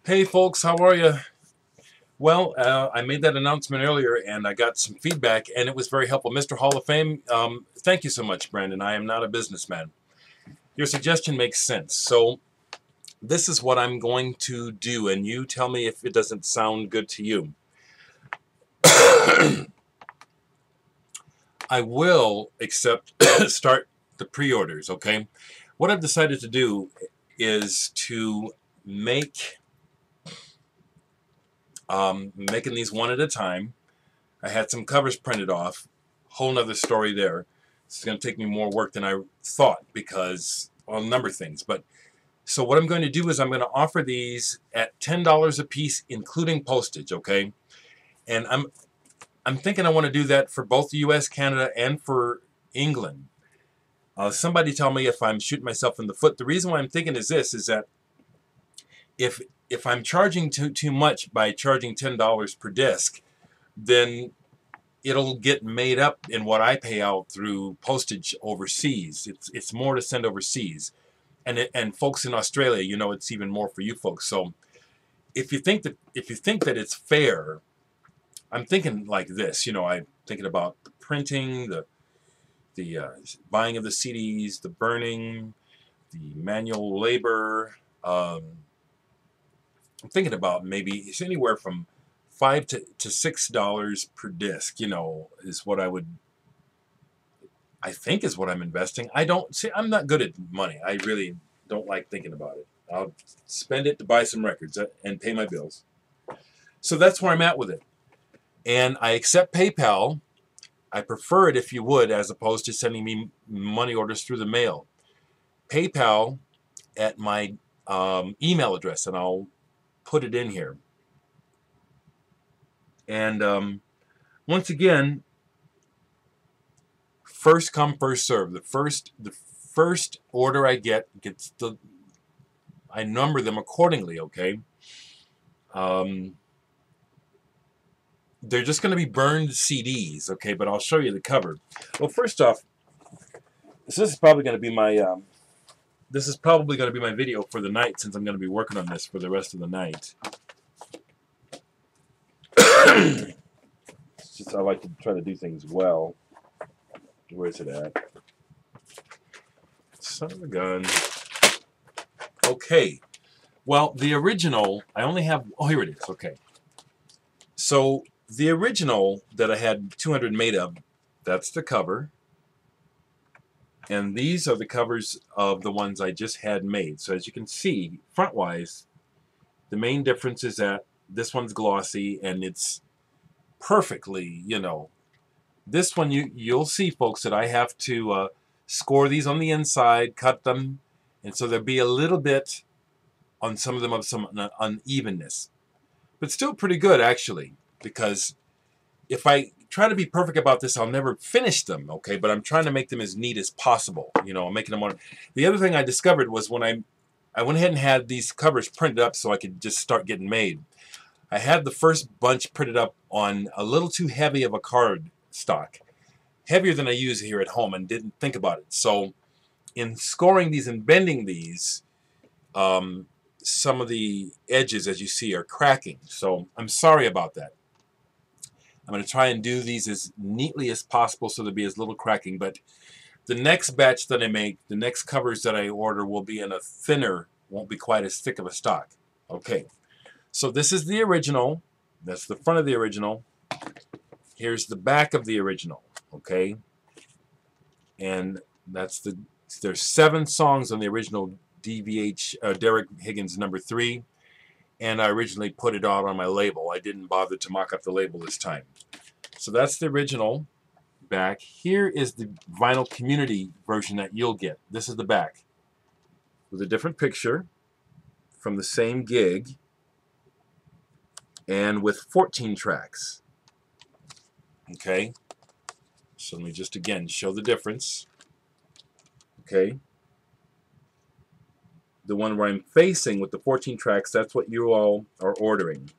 Hey folks, how are you? Well, I made that announcement earlier and I got some feedback and it was very helpful. Mr. Hall of Fame, thank you so much, Brandon. I am not a businessman. Your suggestion makes sense. So this is what I'm going to do and you tell me if it doesn't sound good to you. I will start the pre-orders, okay? What I've decided to do is to make making these one at a time. I had some covers printed off. Whole nother story there. It's going to take me more work than I thought because I'll number things. But so what I'm going to do is I'm going to offer these at $10 a piece, including postage. Okay, and I'm thinking I want to do that for both the U.S., Canada, and for England. Somebody tell me if I'm shooting myself in the foot. The reason why I'm thinking is this: is that if if I'm charging too much by charging $10 per disc, then it'll get made up in what I pay out through postage overseas. It's more to send overseas, and folks in Australia, you know, it's even more for you folks. So if you think that it's fair, I'm thinking like this. You know, I'm thinking about the printing, the buying of the CDs, the burning, the manual labor. I'm thinking about maybe it's anywhere from $5 to $6 per disc. You know, is what I think is what I'm investing. I don't see. I'm not good at money. I really don't like thinking about it. I'll spend it to buy some records and pay my bills. So that's where I'm at with it. And I accept PayPal. I prefer it if you would, as opposed to sending me money orders through the mail. PayPal at my email address, and I'll put it in here. And once again, first come, first serve. The first order I get gets I number them accordingly. Okay. Um, they're just going to be burned CDs. Okay, but I'll show you the cover. Well, first off, this is probably going to be my video for the night, since I'm going to be working on this for the rest of the night. It's just I like to try to do things well. Where's it at? Son of a gun. Okay. Well, the original, I only have, oh, here it is. Okay. So the original that I had 200 made of, that's the cover. And these are the covers of the ones I just had made. So as you can see, front-wise, the main difference is that this one's glossy and it's perfectly, you know. This one, you'll see, folks, that I have to score these on the inside, cut them, and so there'll be a little bit on some of them of some unevenness. But still pretty good, actually, because if I try to be perfect about this, I'll never finish them, okay? But I'm trying to make them as neat as possible. You know, I'm making them more. The other thing I discovered was when I went ahead and had these covers printed up so I could just start getting made. I had the first bunch printed up on a little too heavy of a card stock, heavier than I use here at home, and didn't think about it. So in scoring these and bending these, some of the edges, as you see, are cracking. So I'm sorry about that. I'm going to try and do these as neatly as possible so there'll be as little cracking. But the next batch that I make, the next covers that I order will be in a thinner, won't be quite as thick of a stock. Okay. So this is the original. That's the front of the original. Here's the back of the original. Okay. And there's 7 songs on the original DVH, Dereck Higgins #3. And I originally put it out on my label. I didn't bother to mock up the label this time. So that's the original back. Here is the vinyl community version that you'll get. This is the back with a different picture from the same gig and with 14 tracks. Okay. So let me just again show the difference. Okay. The one where I'm facing with the 14 tracks, that's what you all are ordering.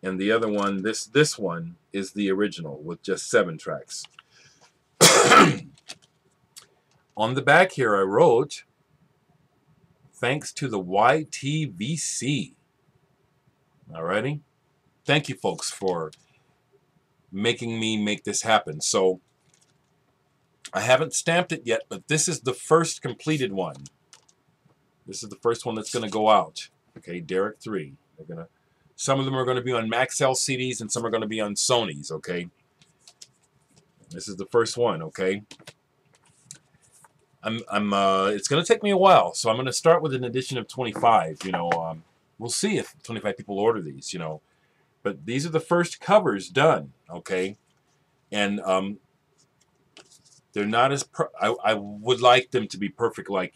And the other one, this one, is the original with just 7 tracks. On the back here I wrote, thanks to the YTVC. Alrighty? Thank you, folks, for making me make this happen. So I haven't stamped it yet, but this is the first completed one. This is the first one that's going to go out. Okay, Dereck 3. Some of them are going to be on Max LCDs and some are going to be on Sony's, okay? This is the first one, okay? It's going to take me a while, so I'm going to start with an edition of 25, we'll see if 25 people order these, But these are the first covers done, okay? And they're not as I would like them to be perfect, like,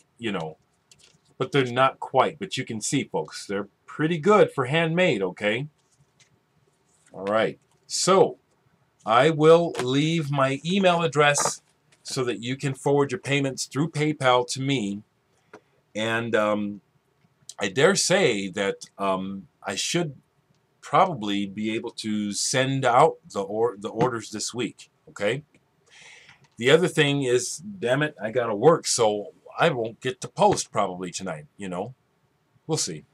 but they're not quite. But you can see, folks, they're pretty good for handmade, okay? All right. So I will leave my email address so that you can forward your payments through PayPal to me. And I dare say that I should probably be able to send out the orders this week, okay? The other thing is, damn it, I got to work, so I won't get to post probably tonight, We'll see.